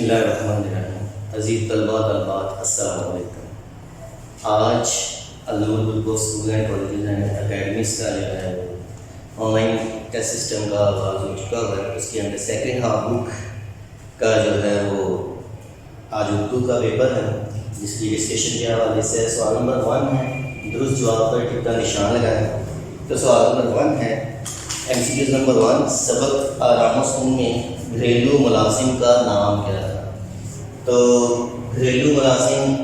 اللہ الرحمن الرحیم۔ عزیز طلباء طالبات السلام علیکم۔ آج علامہ البلبل school and colleges and academies کا جو ہے آن لائن ٹیسٹ سسٹم کا آغاز ہو چکا ہے۔ اس کے اندر سیکنڈ ہاف بک کا جو ہے وہ آج اردو کا پیپر ہے، جس کی ڈسکشن کے حوالے سے سوال نمبر 1 ہے، درست جواب پر ٹک کا نشان لگائیں۔ تو سوال نمبر 1 ہے MCQs نمبر 1، سبق آرامہ سکون میں گھریلو ملازم کا نام کیا تھا؟ تو گھریلو ملازم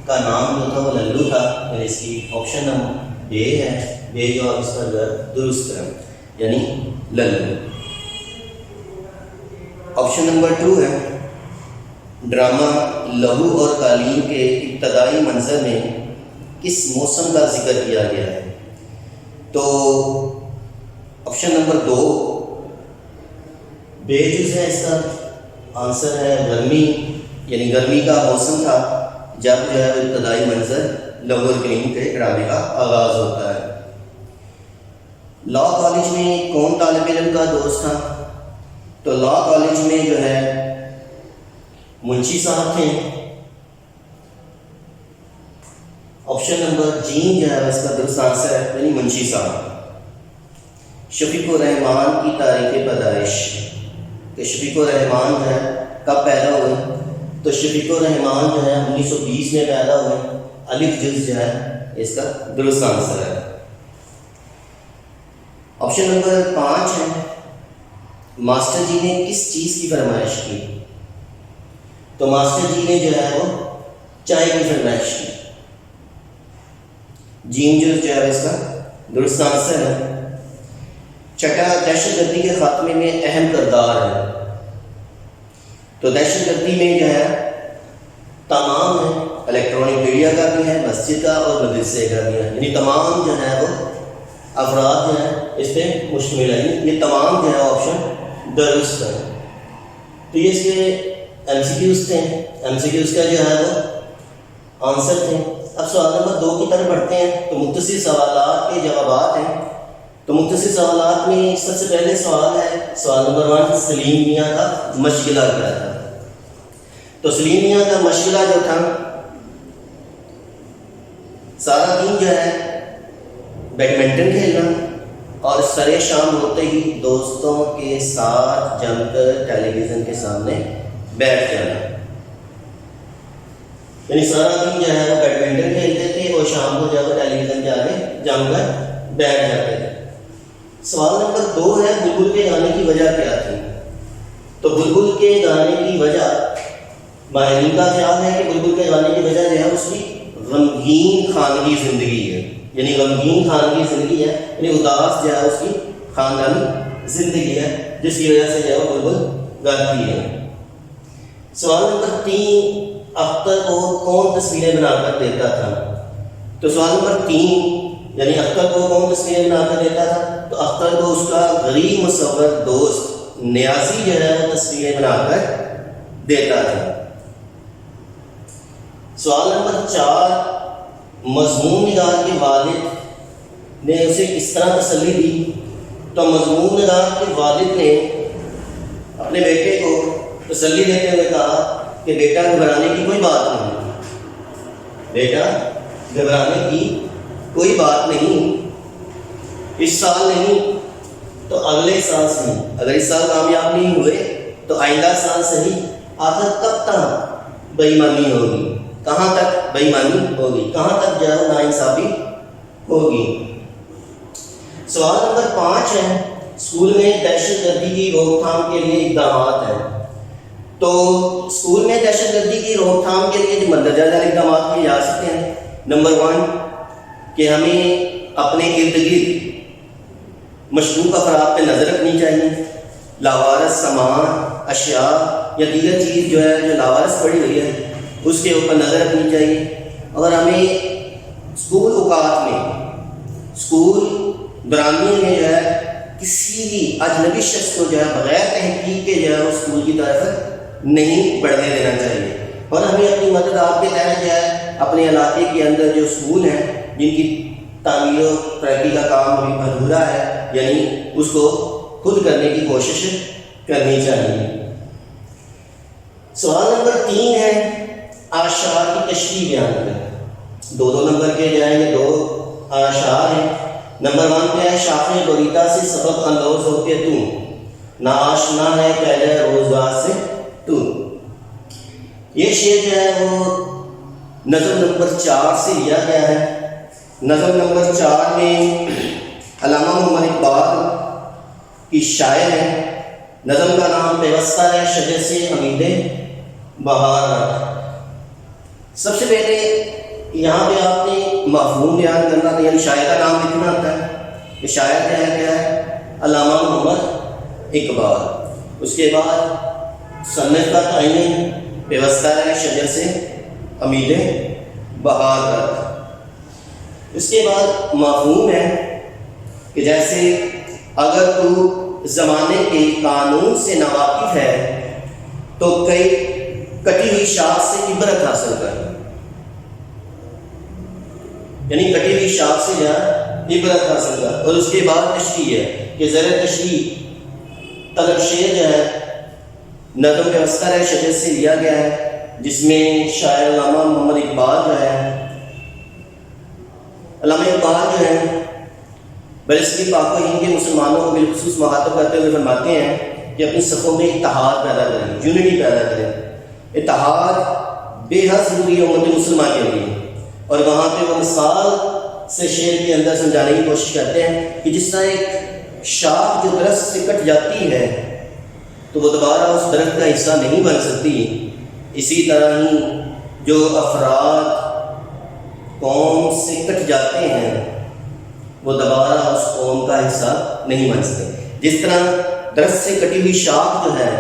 کا نام جو تھا وہ للو تھا، یعنی اس کی آپشن نمبر بے ہے، بے جواب اس کا درست ہے، یعنی للو۔ آپشن نمبر 2 ہے ڈرامہ لہو اور قالین کے ابتدائی منظر میں کس موسم کا ذکر کیا گیا ہے؟ تو آپشن نمبر 2 بے جز ہے، اس کا آنسر ہے گرمی، یعنی گرمی کا موسم تھا جب جو ہے ابتدائی منظر لہو اور قالین کے ڈرامے کا آغاز ہوتا ہے۔ لا کالج میں کون طالب علم کا دوست تھا؟ تو لا کالج میں جو ہے منشی صاحب تھے۔ آپشن نمبر جیم جو ہے اس کا درست آنسر ہے، یعنی منشی صاحب۔ شفیق الرحمان کی تاریخ پیدائش، کہ شفیق الرحمان جو ہے کب پیدا ہوئے؟ تو شفیق الرحمان جو ہے 1920 میں پیدا ہوئے۔ الف جز جو ہے اس کا درست آنسر ہے۔ آپشن نمبر 5 ہے ماسٹر جی نے کس چیز کی فرمائش کی؟ تو ماسٹر جی نے جو ہے وہ چائے کی فرمائش کی۔ جیم جو ہے اس کا درست آنسر ہے۔ چھٹا دہشت گردی کے خاتمے میں اہم کردار ہے۔ تو دہشت گردی میں جو ہے تمام ہے، الیکٹرانک میڈیا کا بھی ہے، مسجد کا اور مدرسے کا بھی ہے، یعنی تمام جو ہے وہ افراد جو ہیں اس پہ مشتمل ہے، یہ تمام جو ہے آپشن درست ہے۔ تو یہ اس کے MCQs تھے، MCQs کا جو ہے وہ آنسر تھے۔ اب سوال نمبر 2 کی طرف بڑھتے ہیں۔ تو مختصر سوالات کے جوابات ہیں۔ تو مختصر سوالات میں سب سے پہلے سوال ہے سوال نمبر 1، سلیم میاں کا مشغلہ کیا تھا؟ تو سلیم میاں کا مشغلہ جو تھا سارا دن جو ہے بیڈمنٹن کھیلنا اور سرے شام ہوتے ہی دوستوں کے ساتھ جم کر ٹیلی ویژن کے سامنے بیٹھ جانا، یعنی سارا دن جو ہے وہ بیڈمنٹن کھیلتے تھے اور شام کو جب ٹیلی ویژن کے آگے جم کر بیٹھ جاتے تھے۔ سوال نمبر 2 ہے بلبل کے گانے کی وجہ کیا تھی؟ تو بلبل کے گانے کی وجہ، ماہرین کا خیال ہے کہ بلبل کے گانے کی وجہ جو ہے اس کی غمگین خانگی زندگی ہے، یعنی غمگین خانگی زندگی ہے، یعنی اداس جو ہے اس کی خاندانی زندگی ہے، جس کی وجہ سے جو ہے بلبل گاتی ہے۔ سوال نمبر 3، اختر کو کون تصویریں بنا کر دیتا تھا؟ تو سوال نمبر 3 یعنی اختر کو کون تصویریں بنا کر دیتا تھا؟ تو اختر کو اس کا غریب مصور دوست نیازی جو ہے وہ تصویریں بنا کر دیتا تھا۔ سوال نمبر 4، مضمون نگار کے والد نے اسے کس طرح تسلی دی؟ تو مضمون نگار کے والد نے اپنے بیٹے کو تسلی دیتے ہوئے کہا کہ بیٹا گھبرانے کی کوئی بات نہیں، بیٹا گھبرانے کی کوئی بات نہیں، اس سال نہیں تو اگلے سال صحیح، اگر اس سال کامیاب نہیں ہوئے تو آئندہ سال صحیح، آخر کب تک بے ایمانی ہوگی، کہاں تک بے ایمانی ہوگی، کہاں تک جو ہے ناانصافی ہوگی۔ سوال نمبر 5 ہے اسکول میں دہشت گردی کی روک تھام کے لیے اقدامات ہیں۔ تو اسکول میں دہشت گردی کی روک تھام کے لیے جو مندرجہ ذیل اقدامات کیے جا سکتے ہیں، نمبر 1 کہ ہمیں اپنے ارد گرد مشکوک افراد پہ نظر رکھنی چاہیے، لاوارث سامان، اشیاء یا دیگر چیز جو ہے جو لاوارث پڑی ہوئی ہے اس کے اوپر نظر رکھنی چاہیے، اور ہمیں اسکول اوقات میں، اسکول برامدے میں جو ہے کسی بھی اجنبی شخص کو جو ہے بغیر تحقیق کے جو ہے اسکول کی طرف نہیں بڑھنے دینا چاہیے، اور ہمیں اپنی مدد آپ کے تحت جو ہے اپنے علاقے کے اندر جو اسکول ہیں جن کی تعمیر و ترقی کا کام ابھی ادھورا ہے، یعنی اس کو خود کرنے کی کوشش کرنی چاہیے۔ سوال نمبر 3 ہے اشعار کی تشریح بیان کریں. دو نمبر کے جائیں گے، 2 اشعار ہیں. نمبر 1 پہ ہے شاخ بریدہ سے سبق اندوز ہو کے تو نہ آشنا ہے پہلے روزگار سے تو. یہ شعر جو ہے وہ نظم نمبر 4 سے لیا گیا ہے. نظم نمبر 4 میں علامہ محمد اقبال کی شاعر ہے. نظم کا نام پیوستہ ہے شجر سے امید بہار. سب سے پہلے یہاں پہ آپ نے مفہوم بیان کرنا تھا، یعنی شاعر کا نام لکھنا ہوتا ہے. یہ شاعر کیا ہے؟ علامہ محمد اقبال. اس کے بعد صنف کا تعین پیوستہ ہے شجر سے امید بہار. اس کے بعد مفہوم ہے کہ جیسے اگر تو زمانے کے قانون سے ناواقف ہے تو کئی کٹی ہوئی شاخ سے عبرت حاصل کر. یعنی کٹی ہوئی شاخ سے عبرت حاصل کر. اور اس کے بعد تشریح ہے کہ زر تشریح طلب شعر جو ہے نظم پیوستہ ہے شجر سے لیا گیا ہے، جس میں شاعر علامہ محمد اقبال جو ہے، علامہ اقبال جو ہے برصغیر پاک و ہند کے مسلمانوں کو بالخصوص مخاطب کرتے ہوئے فرماتے ہیں کہ اپنی صفوں میں اتحاد پیدا کریں، یونٹی پیدا کریں. اتحاد بے حد ضروری ہے امت مسلمہ کے لیے. اور وہاں پہ وہ مثال سے شعر کے اندر سمجھانے کی کوشش کرتے ہیں کہ جس طرح ایک شاخ جو درخت سے کٹ جاتی ہے تو وہ دوبارہ اس درخت کا حصہ نہیں بن سکتی، اسی طرح ہی جو افراد قوم سے کٹ جاتے ہیں وہ دوبارہ اس قوم کا حصہ نہیں بن سکتے. جس طرح درخت سے کٹی ہوئی شاخ جو ہے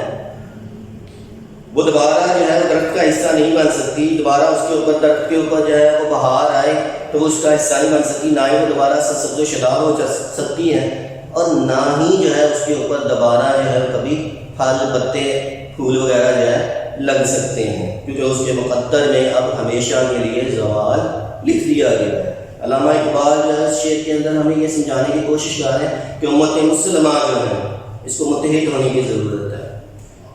وہ دوبارہ جو ہے درخت کا حصہ نہیں بن سکتی، دوبارہ اس کے اوپر درخت کے اوپر جو ہے وہ بہار آئے تو وہ اس کا حصہ نہیں بن سکتی، نہ ہی وہ دوبارہ سبز و شاداب ہو سکتی ہے، اور نہ ہی جو ہے اس کے اوپر دوبارہ جو ہے کبھی پھل پتے پھول وغیرہ جو ہے لگ سکتے ہیں، کیونکہ اس کے مقدر میں اب ہمیشہ کے لیے زوال لکھ دیا گیا ہے. علامہ اقبال جو ہے اس شعر کے اندر ہمیں یہ سمجھانے کی کوشش کر رہے ہیں کہ امت مسلمہ جو ہے اس کو متحد ہونے کی ضرورت ہے.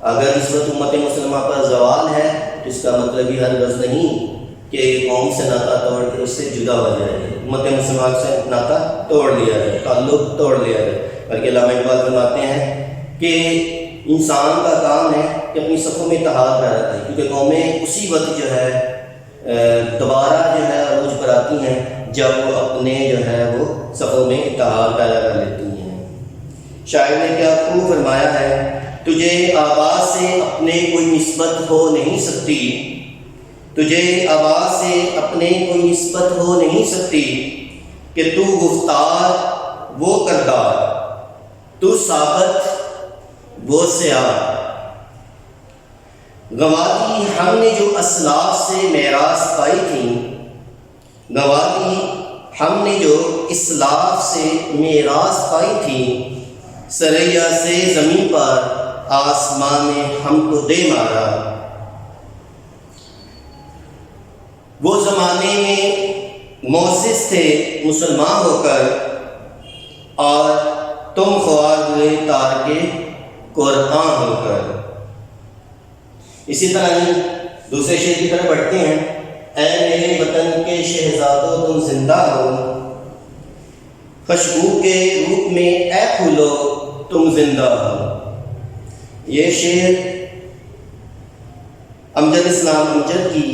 اگر اس وقت امت مسلمہ پر زوال ہے تو اس کا مطلب یہ ہرگز نہیں کہ قوم سے ناطا توڑ کے اس سے جدا ہو جائے گا، امت مسلمہ سے ناطا توڑ لیا جائے، تعلق توڑ لیا جائے. بلکہ علامہ اقبال فرماتے ہیں کہ انسان کا کام ہے کہ اپنی صفوں میں اتحاد پیدا کرے، کیونکہ قومیں اسی وقت جو ہے دوبارہ جو ہے عروج پر آتی ہیں جب وہ اپنے جو ہے وہ صفوں میں اتحاد پیدا کر لیتی ہیں. شاعر نے کیا خوب فرمایا ہے، تجھے آواز سے اپنے کوئی نسبت ہو نہیں سکتی، تجھے آواز سے اپنے کوئی نسبت ہو نہیں سکتی، کہ تو گفتار وہ کردار، تو ثابت وہ سیاح. گواہی ہم نے جو اسلاف سے میراث پائی تھی، گواہی ہم نے جو اسلاف سے میراث پائی تھی، سریا سے زمین پر آسمان نے ہم کو دے مارا. وہ زمانے میں موسس تھے مسلمان ہو کر، اور تم خوار ہوئے تارکے قرآن ہو کر. اسی طرح ہی دوسرے شعر کی طرف بڑھتے ہیں، اے میرے وطن کے شہزادو تم زندہ ہو، خوشبو کے روپ میں اے پھولو تم زندہ ہو. یہ شعر امجد اسلام امجد کی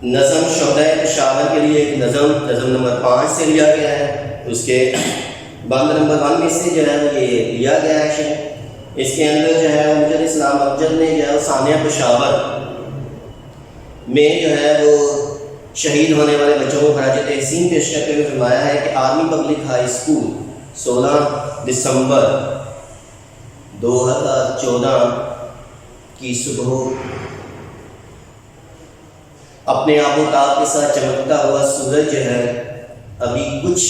نظم شہدائے پشاور کے لیے ایک نظم نمبر 5 سے لیا گیا ہے. اس کے بند نمبر 1 میں سے جو ہے یہ لیا گیا ہے شعر. اس کے اندر جو ہے امجد اسلام امجد نے جو ہے ثانیہ پشاور میں جو ہے وہ شہید ہونے والے بچوں کو خراج تحسین پیش کرتے ہوئے فرمایا ہے کہ آرمی پبلک ہائی اسکول 16 دسمبر 2014 کی صبح اپنے آب و تاب کے ساتھ چمکتا ہوا سورج جو ہے ابھی کچھ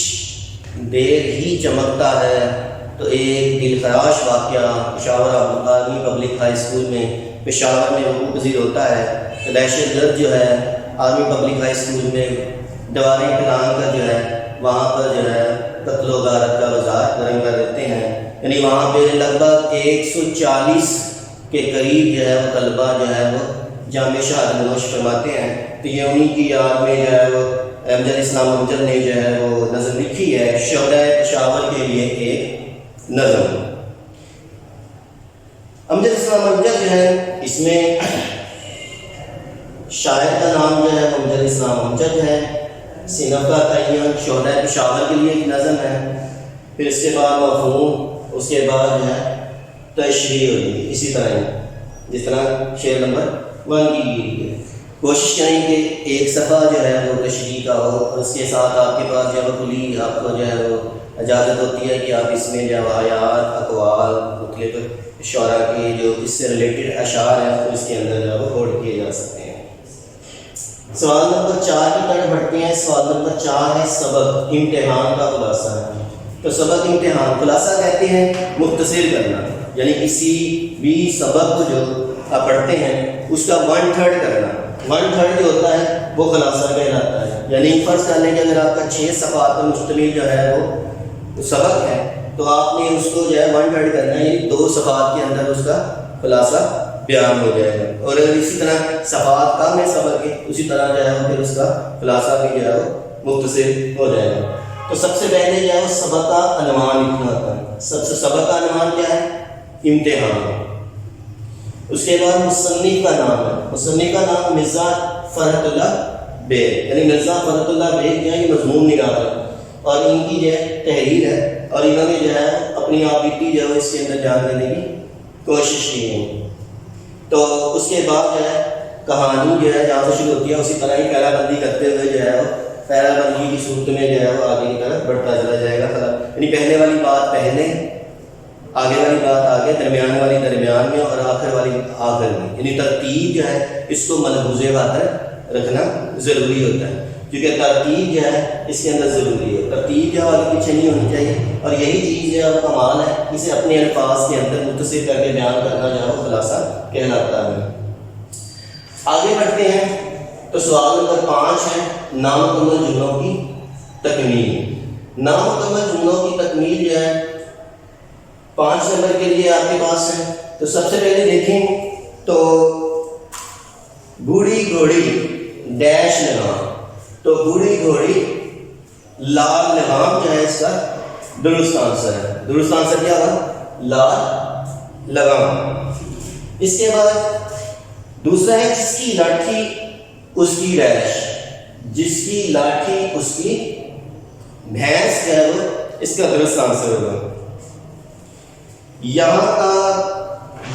دیر ہی چمکتا ہے تو ایک دل خراش واقعہ Peshawar army public high school میں پشاور میں وقوع پذیر ہوتا ہے. تو دہشت گرد جو ہے آرمی پبلک ہائی اسکول میں دیواریں پھیلان کر جو ہے وہاں پر جو ہے قتل و غارت کا بازار گرم کر دیتے ہیں. یعنی وہاں پہ لگ بھگ 140 کے قریب جو ہے وہ طلبہ جو ہے وہ جامع شہادت نوش فرماتے ہیں، تو یہ انہیں کی یاد میں جو ہے وہ امجد اسلام امجد نے جو ہے وہ نظم لکھی ہے، شہدائے پشاور کے لیے ایک نظم۔ امجد اسلام امجد جو ہے اس میں شاعر کا نام جو ہے امجد اسلام امجد ہے، صنف کا تعین شہدائے پشاور کے لیے ایک نظم ہے، پھر اس کے بعد مفہوم، اس کے بعد جو ہے تشریح ہوگی، اسی طرح جس طرح شعر نمبر 1 کی گئی ہے۔ کوشش کریں کہ ایک صفحہ جو ہے وہ تشریح کا ہو، اور اس کے ساتھ آپ کے پاس جو ہے کلی آپ کو جو ہے وہ اجازت ہوتی ہے کہ آپ اس میں جو ہے آیات، اقوال، مختلف شعراء کی جو اس سے ریلیٹڈ اشعار ہیں تو اس کے اندر جو ہے وہ کوڈ کیے جا سکتے ہیں۔ سوال نمبر 4 کی طرف بڑھتے ہیں۔ سوال نمبر 4 ہے سبق، امتحان کا خلاصہ ہے۔ تو سبق امتحان، خلاصہ کہتے ہیں مختصر کرنا، یعنی کسی بھی سبق کو جو آپ پڑھتے ہیں اس کا 1/3 کرنا، 1/3 جو ہوتا ہے وہ خلاصہ کہلاتا ہے۔ یعنی فرض کر لیں کہ اگر آپ کا 6 صفحات پر مشتمل جو ہے وہ سبق ہے تو آپ نے اس کو جو ہے 1/3 کرنا ہے، یعنی 2 صفحات کے اندر اس کا خلاصہ بیان ہو جائے گا۔ اور اگر اسی طرح صفحات کم ہے سبق کے، اسی طرح جو ہے پھر اس کا خلاصہ بھی جو ہے وہ مختصر ہو جائے گا۔ تو سب سے پہلے جو ہے وہ سبق کا عنوان لکھنا ہوتا ہے۔ سبق کا عنوان کیا ہے؟ امتحان۔ اس کے بعد مصنف کا نام ہے، مصنف کا نام مرزا فرحت اللہ بیگ، یعنی مرزا فرحت اللہ بیگ جو ہے یہ مضمون نگار ہے، اور ان کی جو ہے تحریر ہے، اور انہوں نے جو ہے اپنی آپ بیتی جو ہے اس کے اندر جان دینے کی کوشش کی ہے۔ تو اس کے بعد جو ہے کہانی جو ہے جہاں سے شروع ہوتی ہے اسی طرح ہی پیرا بندی کرتے ہوئے جو ہے وہ پیرا بندی کی صورت میں جو ہے وہ آگے کی طرف بڑھتا چلا جائے گا، یعنی پہلے والی بات پہلے، آگے والی بات آگے، درمیان والی درمیان میں، اور آخر والی آخر میں، یعنی ترتیب جو ہے اس کو ملحوظ خاطر رکھنا ضروری ہوتا ہے، کیونکہ ترتیب جو ہے اس کے اندر ضروری ہے، ترتیب جو ہے پیچھے نہیں ہونی چاہیے، اور یہی چیز جو ہے کمال ہے، اسے اپنے الفاظ کے اندر مختصر کر کے بیان کرنا جو ہے وہ خلاصہ کہلاتا ہے۔ آگے بڑھتے ہیں تو سوال نمبر 5 ہے نامکمل جملوں کی تکمیل۔ نامکمل جملوں کی تکمیل جو ہے 5 نمبر کے لیے آپ کے پاس ہے۔ تو سب سے پہلے دیکھیں تو بوڑھی گھوڑی ڈیش لگام، تو بوڑھی گھوڑی لال لگام جو ہے اس کا درست آنسر ہے۔ درست آنسر کیا ہوا؟ لال لگام۔ اس کے بعد دوسرا ہے جس کی لاٹھی اس کی ڈیش، جس کی لاٹھی اس کی بھینس جو ہے وہ اس کا درست آنسر ہوگا۔ یہاں کا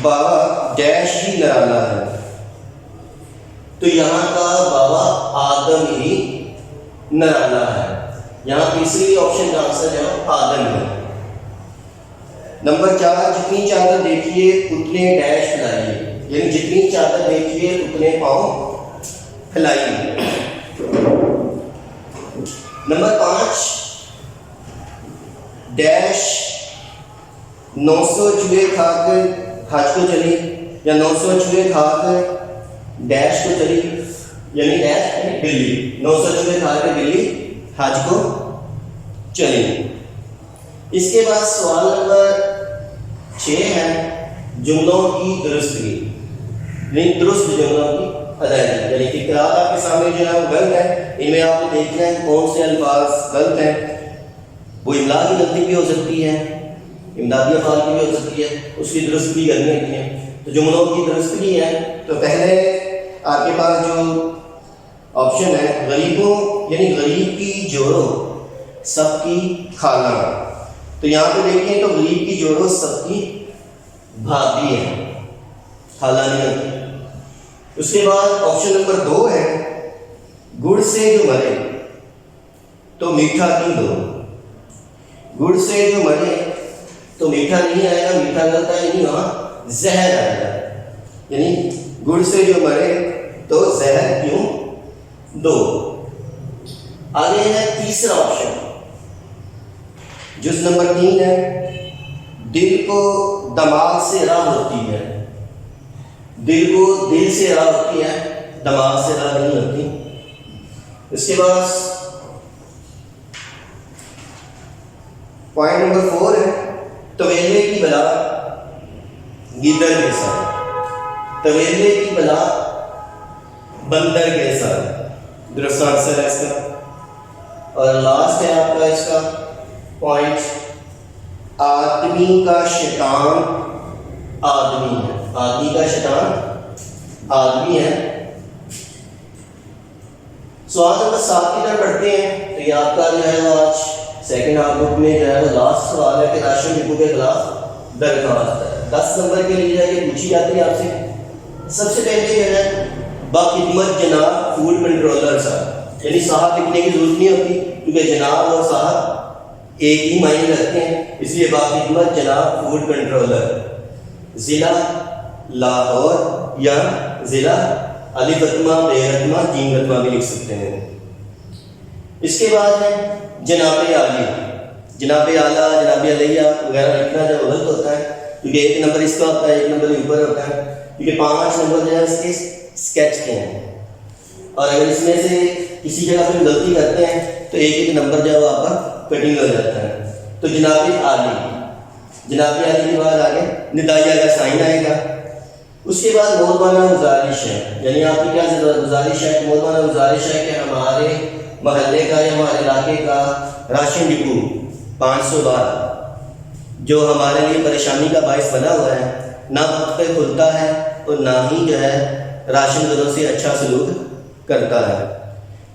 بابا ڈیش ہی نرالا ہے، تو یہاں کا بابا آدم ہی نرالا ہے۔ یہاں تیسری آپشن کا آنسر جو ہے آدم ہے۔ نمبر 4 جتنی چادر دیکھیے اتنے ڈیش پھیلائیے، یعنی جتنی چادر دیکھیے اتنے پاؤں پھیلائیے۔ نمبر 5 ڈیش 900 چوہے کھا کر حج کو چلی، یا 900 چوہے کھا کر ڈیش کو چلی، یعنی ڈیش بلی، 900 چوہے کھا کر بلی حج کو چلی۔ اس کے بعد سوال نمبر 6 ہے جملوں کی درستگی، یعنی درست جملوں کی ادائیگی، یعنی کہ قرآت آپ کے سامنے جو ہے وہ غلط ہے، ان میں آپ نے دیکھنا ہے کون سے الفاظ غلط ہیں۔ وہ املا کی غلطی بھی ہو سکتی ہے، امدادی افعال کی بھی ہو سکتی ہے، اس کی درستگی کرنی ہوتی ہے۔ تو جملوں کی درستگی ہے تو پہلے آپ کے پاس جو آپشن ہے غریبوں، یعنی غریب کی جوڑو سب کی خالہ، تو یہاں پہ دیکھیں تو غریب کی جوڑو سب کی بھابھی ہے، خالہ نہیں ہوتی۔ اس کے بعد آپشن نمبر 2 ہے گڑ سے جو مرے تو میٹھا کیوں دو، گڑ سے جو مرے تو میٹھا نہیں آئے گا، میٹھا غلط ہے، یعنی وہاں زہر آئے گا، یعنی گڑ سے جو مرے تو زہر کیوں دو۔ آگے ہے تیسرا آپشن، جز نمبر 3 ہے دل کو دماغ سے راہ ہوتی ہے، دل کو دل سے راہ ہوتی ہے، دماغ سے راہ نہیں ہوتی۔ اس کے بعد پوائنٹ نمبر 4 ہے تویلے کی بلا گیدڑ کے ساتھ، طویلے کی بلا بندر کے ساتھ، درست آنسر ہے اس کا. اور لاسٹ ہے آپ کا اس کا پوائنٹ، آدمی کا شیطان آدمی ہے. آدمی کا شیطان آدمی ہے. سوال نمبر 7 کی طرف پڑھتے ہیں. تو یہ آپ کا جو ہے وہ آج سیکنڈ ہاف بک میں جو ہے وہ لاسٹ سوال ہے کہ راشن ڈپو کے خلاف درخواست ہے. 10 نمبر کے لیے یہ پوچھی جاتی ہے آپ سے. سب سے پہلے جو ہے باخدمت جناب فوڈ کنٹرولر صاحب، یعنی صاحب لکھنے کی ضرورت نہیں ہوتی کیونکہ جناب اور صاحب ایک ہی معنی رکھتے ہیں، اس لیے باخدمت جناب فوڈ کنٹرولر. ضلع لاہور یا ضلع الف ختمہ بے ختمہ جیم ختمہ بھی لکھ سکتے ہیں. اس کے بعد ہے جناب عالی. جناب اعلیٰ، جناب علیہ وغیرہ لکھنا جو غلط ہوتا ہے کیونکہ 1 نمبر اس کا ہوتا ہے، 1 نمبر اوپر ہوتا ہے، کیونکہ 5 نمبر جو ہے اس کے اسکیچ کے ہیں. اور اگر اس میں سے کسی جگہ پہ غلطی کرتے ہیں تو 1 نمبر جو ہے وہ آپ کا کٹنگ ہو جاتا ہے. تو جناب عالی، جناب عالی کے بعد آگے ندائیہ کا سائن آئے گا. اس کے بعد مولانا گزارش ہے، یعنی آپ کی کیا گزارش ہے؟ مولانا گزارش ہے کہ ہمارے محلے کا یا ہمارے علاقے کا راشن ڈپو 512 جو ہمارے لیے پریشانی کا باعث بنا ہوا ہے، نہ وقت پہ کھلتا ہے اور نہ ہی جو ہے راشن دونوں سے اچھا سلوک کرتا ہے.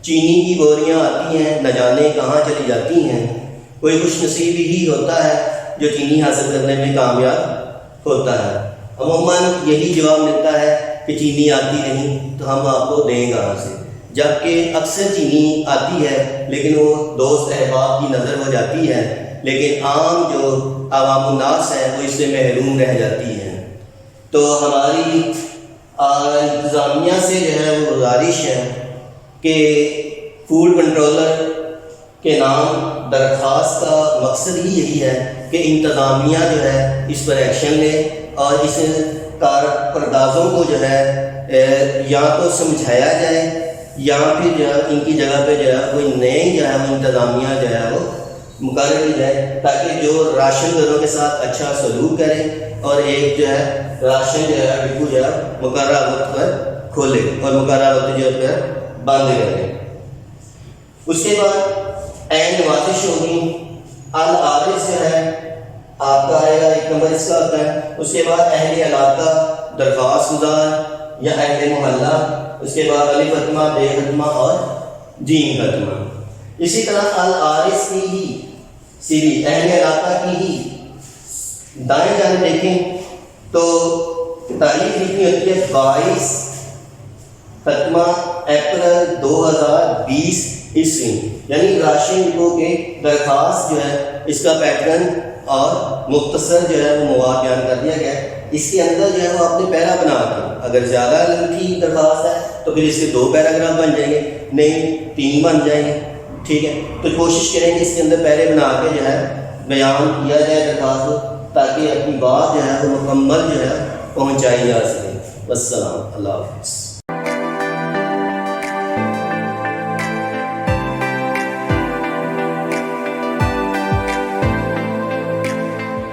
چینی کی بوریاں آتی ہیں، نہ جانے کہاں چلی جاتی ہیں. کوئی خوش نصیب ہی ہوتا ہے جو چینی حاصل کرنے میں کامیاب ہوتا ہے. عموماً یہی جواب ملتا ہے کہ چینی آتی نہیں تو ہم آپ کو دیں کہاں سے، جبکہ اکثر چینی آتی ہے لیکن وہ دوست احباب کی نظر ہو جاتی ہے، لیکن عام جو عوام الناس ہے وہ اس سے محروم رہ جاتی ہے. تو ہماری انتظامیہ سے جو ہے وہ گزارش ہے کہ فوڈ کنٹرولر کے نام درخواست کا مقصد ہی یہی ہے کہ انتظامیہ جو ہے اس پر ایکشن لے اور اس کارپردازوں کو جو ہے یا تو سمجھایا جائے یا پھر جو ہے ان کی جگہ پہ جو ہے کوئی نئی جو ہے وہ انتظامیہ جو ہے وہ مقرر کی جائے تاکہ جو راشن گھروں کے ساتھ اچھا سلوک کرے اور ایک جو ہے راشن جو ہے ڈپو جو ہے مقررہ وقت پر کھولے اور مقررہ وقت جو ہے بند کرے. اس کے بعد عین نوازش ہوگی. العارض جو ہے آپ کا آئے گا 1 نمبر اس کا ہوتا ہے. اس کے بعد اہل علاقہ درخواست گزار یا اہل محلہ. اس کے بعد الف ختمہ بے ختمہ اور جیم ختمہ. اسی طرح العارض کی ہی سیدھی اہل علاقہ کی ہی دائیں جانب دیکھیں تو تاریخ لکھنی ہوتی ہے 22 ختمہ اپریل 2020 عیسوی، یعنی راشن ڈپو کے درخواست جو ہے اس کا پیٹرن اور مختصر جو ہے وہ مواد بیان کر دیا گیا ہے. اس کے اندر جو ہے وہ آپ نے پیرا بنا کے، اگر زیادہ لمبی درخواست ہے تو پھر اس کے 2 پیراگراف بن جائیں گے، نہیں 3 بن جائیں گے. ٹھیک ہے، تو کوشش کریں کہ اس کے اندر پیرے بنا کے جو ہے بیان کیا جائے درخواست کو تاکہ اپنی بات جو ہے وہ مکمل جو ہے پہنچائی جا سکے. والسلام، اللہ حافظ.